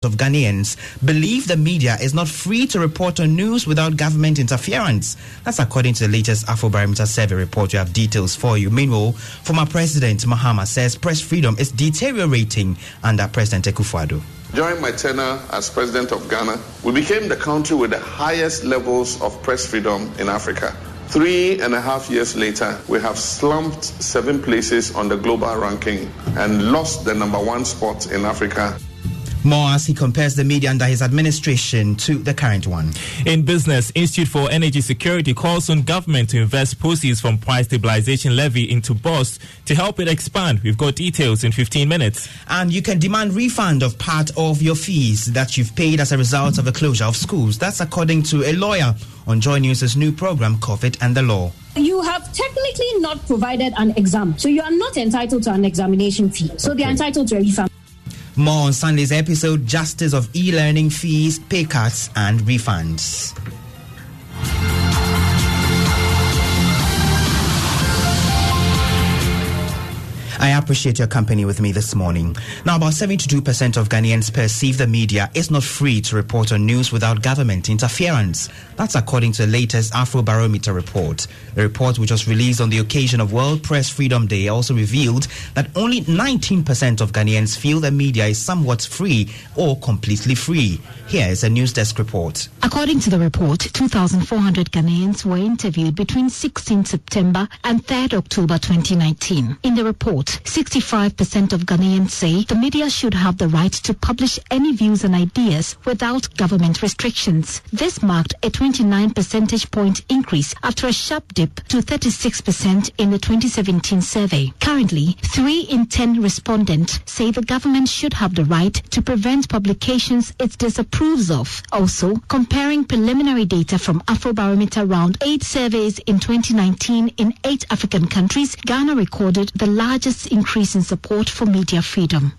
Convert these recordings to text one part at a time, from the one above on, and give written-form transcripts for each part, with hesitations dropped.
of Ghanaians believe the media is not free to report on news without government interference. That's according to the latest Afrobarometer survey report. We have details for you. Meanwhile, former President Mahama says press freedom is deteriorating under President Akufo-Addo. During my tenure as President of Ghana, we became the country with the highest levels of press freedom in Africa. 3.5 years later, we have slumped 7 places on the global ranking and lost the #1 spot in Africa. More as he compares the media under his administration to the current one. In business, Institute for Energy Security calls on government to invest proceeds from price stabilization levy into BOST to help it expand. We've got details in 15 minutes. And you can demand refund of part of your fees that you've paid as a result of the closure of schools. That's according to a lawyer on Joy News' new program, COVID and the Law. You have technically not provided an exam, so you are not entitled to an examination fee. So they are entitled to a refund. More on Sunday's episode, Justice of E-Learning Fees, Pay Cuts and Refunds. I appreciate your company with me this morning. Now, about 72% of Ghanaians perceive the media is not free to report on news without government interference. That's according to the latest Afrobarometer report. The report, which was released on the occasion of World Press Freedom Day, also revealed that only 19% of Ghanaians feel the media is somewhat free or completely free. Here is a News Desk report. According to the report, 2,400 Ghanaians were interviewed between 16 September and 3rd October 2019. In the report, 65% of Ghanaians say the media should have the right to publish any views and ideas without government restrictions. This marked a 29 percentage point increase after a sharp dip to 36% in the 2017 survey. Currently, 3 in 10 respondents say the government should have the right to prevent publications it disapproves of. Also, comparing preliminary data from Afrobarometer Round 8 surveys in 2019 in 8 African countries, Ghana recorded the largest increase in support for media freedom.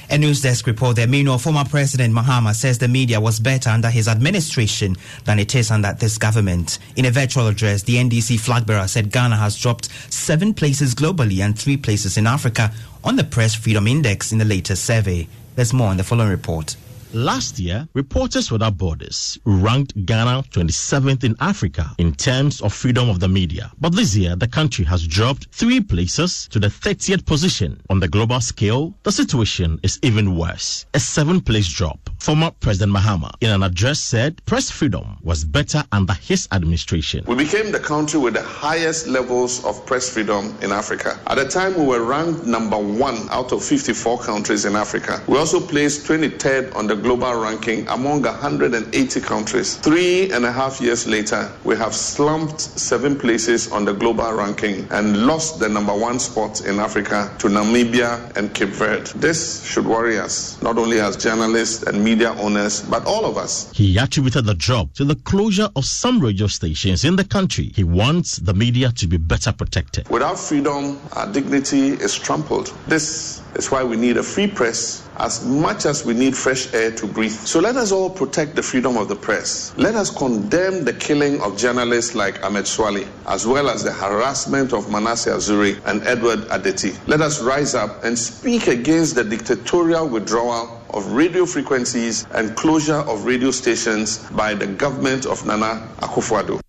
A News Desk report there. Meanwhile, former President Mahama says the media was better under his administration than it is under this government. In a virtual address, the NDC flag bearer said Ghana has dropped 7 places globally and 3 places in Africa on the Press Freedom Index in the latest survey. There's more in the following report. Last year, Reporters Without Borders ranked Ghana 27th in Africa in terms of freedom of the media. But this year, the country has dropped 3 places to the 30th position. On the global scale, the situation is even worse. A 7-place drop. Former President Mahama, in an address, said press freedom was better under his administration. We became the country with the highest levels of press freedom in Africa. At the time, we were ranked #1 out of 54 countries in Africa. We also placed 23rd on the global ranking among 180 countries. 3.5 years later, we have slumped 7 places on the global ranking and lost the #1 spot in Africa to Namibia and Cape Verde. This should worry us, not only as journalists and media owners, but all of us. He attributed the drop to the closure of some radio stations in the country. He wants the media to be better protected. Without freedom, our dignity is trampled. This is why we need a free press as much as we need fresh air to breathe. So let us all protect the freedom of the press. Let us condemn the killing of journalists like Ahmed Swali, as well as the harassment of Manasseh Azuri and Edward Adeti. Let us rise up and speak against the dictatorial withdrawal of radio frequencies and closure of radio stations by the government of Nana Akufo-Addo.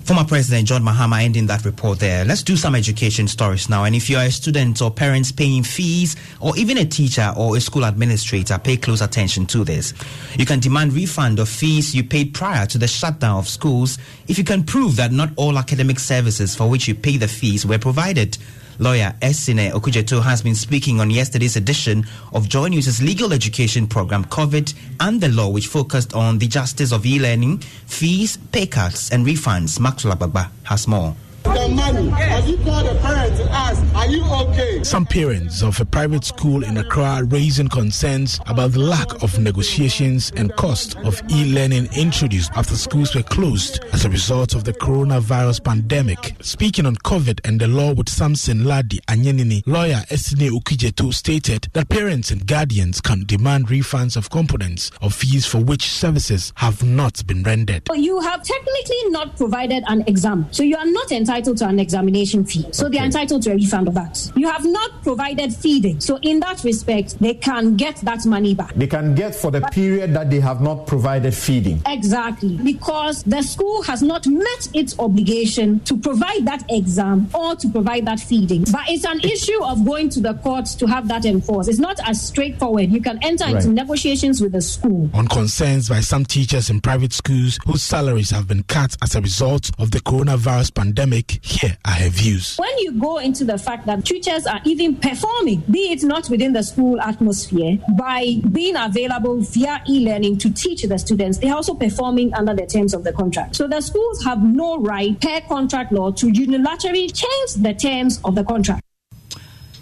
Former President John Mahama ending that report there. Let's do some education stories now. And if you are a student or parents paying fees, or even a teacher or a school administrator, pay close attention to this. You can demand refund of fees you paid prior to the shutdown of schools if you can prove that not all academic services for which you pay the fees were provided. Lawyer Esine Okujeto has been speaking on yesterday's edition of Joy News' legal education program, COVID and the Law, which focused on the justice of e-learning, fees, pay cuts, and refunds. Maxwell Ababa has more. The money, as you call the parent to ask, are you okay? Some parents of a private school in Accra raising concerns about the lack of negotiations and cost of e-learning introduced after schools were closed as a result of the coronavirus pandemic. Speaking on COVID and the Law with Samson Ladi Anyenini, lawyer Esine Okujeto stated that parents and guardians can demand refunds of components of fees for which services have not been rendered. You have technically not provided an exam, so you are not entitled to an examination fee. So they are entitled to a refund of that. You have not provided feeding. So in that respect, they can get that money back. They can get for the period that they have not provided feeding. Exactly. Because the school has not met its obligation to provide that exam or to provide that feeding. But it's an issue of going to the courts to have that enforced. It's not as straightforward. You can enter into negotiations with the school. On concerns by some teachers in private schools whose salaries have been cut as a result of the coronavirus pandemic, here are her views. When you go into the fact that teachers are even performing, be it not within the school atmosphere, by being available via e-learning to teach the students, they are also performing under the terms of the contract. So the schools have no right per contract law to unilaterally change the terms of the contract.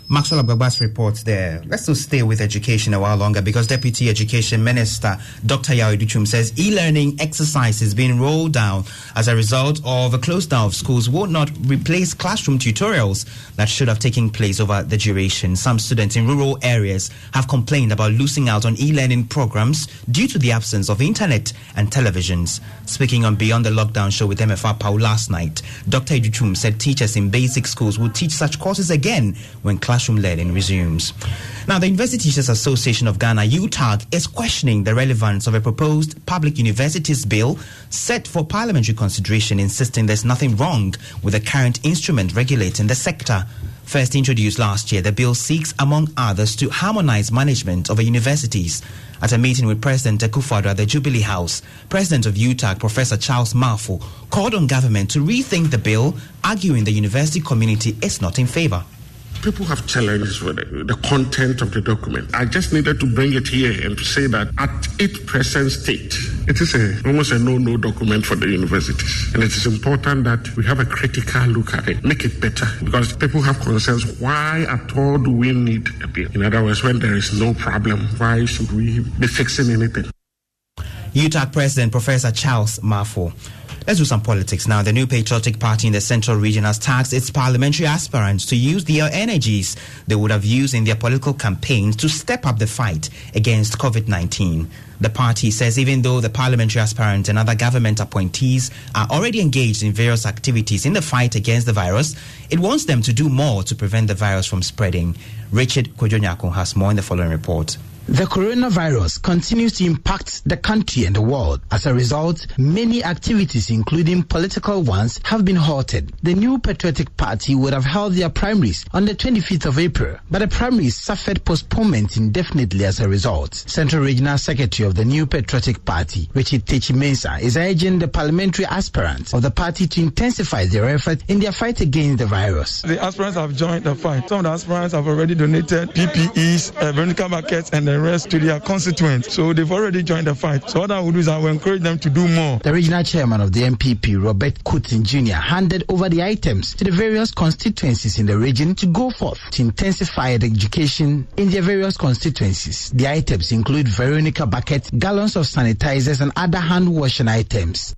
Maxwell Agbagba's reports there. Let's still stay with education a while longer, because Deputy Education Minister Dr. Yao Iduchum says e-learning exercises being rolled down as a result of a close down of schools will not replace classroom tutorials that should have taken place over the duration. Some students in rural areas have complained about losing out on e-learning programs due to the absence of internet and televisions. Speaking on Beyond the Lockdown show with MFR Pau last night, Dr. Iduchum said teachers in basic schools will teach such courses again when classroom learning resumes. Now, the University Teachers Association of Ghana, UTAG, is questioning the relevance of a proposed public universities bill set for parliamentary consideration, insisting there's nothing wrong with the current instrument regulating the sector. First introduced last year, the bill seeks, among others, to harmonize management of universities. At a meeting with President Akufo-Addo at the Jubilee House, President of UTAG, Professor Charles Marfo, called on government to rethink the bill, arguing the university community is not in favor. People have challenges with the content of the document. I just needed to bring it here and to say that at its present state, it is almost a no-no document for the universities. And it is important that we have a critical look at it, make it better, because people have concerns. Why at all do we need a bill? In other words, when there is no problem, why should we be fixing anything? UTAG President Professor Charles Marfo. Let's do some politics now. The New Patriotic Party in the Central Region has tasked its parliamentary aspirants to use their energies they would have used in their political campaigns to step up the fight against COVID-19. The party says even though the parliamentary aspirants and other government appointees are already engaged in various activities in the fight against the virus, it wants them to do more to prevent the virus from spreading. Richard Kojonyako has more in the following report. The coronavirus continues to impact the country and the world. As a result, many activities, including political ones, have been halted. The New Patriotic Party would have held their primaries on the 25th of April, but the primaries suffered postponement indefinitely as a result. Central Regional Secretary of the New Patriotic Party, Richard Techi-Mensah, is urging the parliamentary aspirants of the party to intensify their effort in their fight against the virus. The aspirants have joined the fight. Some of the aspirants have already donated PPEs, Veronica buckets, and the rest to their constituents. So they've already joined the fight. So what I would do is I will encourage them to do more. The regional chairman of the MPP, Robert Kutin Jr., handed over the items to the various constituencies in the region to go forth to intensify the education in their various constituencies. The items include Veronica buckets, gallons of sanitizers, and other hand washing items.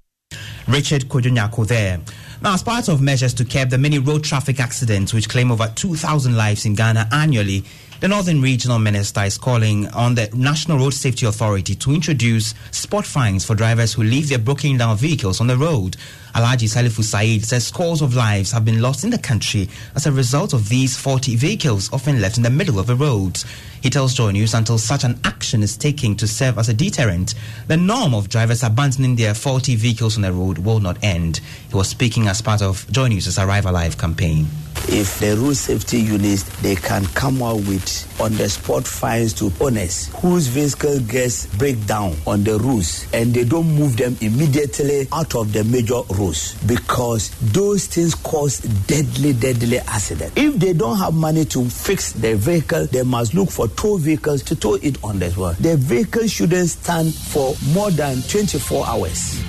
Richard Kojonyako there. Now, as part of measures to curb the many road traffic accidents which claim over 2,000 lives in Ghana annually, the Northern Regional Minister is calling on the National Road Safety Authority to introduce spot fines for drivers who leave their broken down vehicles on the road. Alhaji Salifu Said says scores of lives have been lost in the country as a result of these faulty vehicles often left in the middle of the roads. He tells Joy News until such an action is taken to serve as a deterrent, the norm of drivers abandoning their faulty vehicles on the road will not end. He was speaking as part of Joy News' Arrive Alive campaign. If the road safety units, they can come out with on-the-spot fines to owners whose vehicle gets breakdown on the roads and they don't move them immediately out of the major roads, because those things cause deadly accident. If they don't have money to fix their vehicle, they must look for tow vehicles to tow it on the road. The vehicle shouldn't stand for more than 24 hours.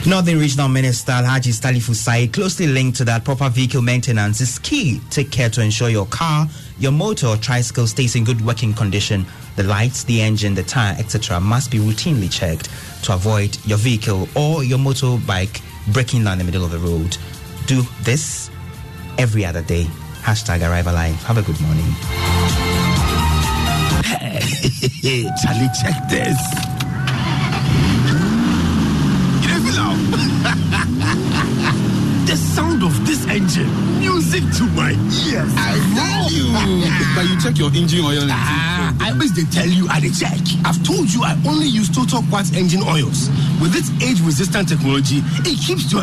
Northern Regional Minister Alhaji Salifu Said closely linked to that proper vehicle maintenance is key. Take care to ensure your car, your motor or tricycle stays in good working condition. The lights, the engine, the tire, etc. must be routinely checked to avoid your vehicle or your motorbike breaking down in the middle of the road. Do this every other day. Hashtag Arrive Alive. Have a good morning. Hey, Charlie, check this. The sound of this engine. Music to my ears. I tell you. But you check your engine oil. I always they tell you I check. I've told you I only use Total Quartz engine oils. With its age-resistant technology, it keeps your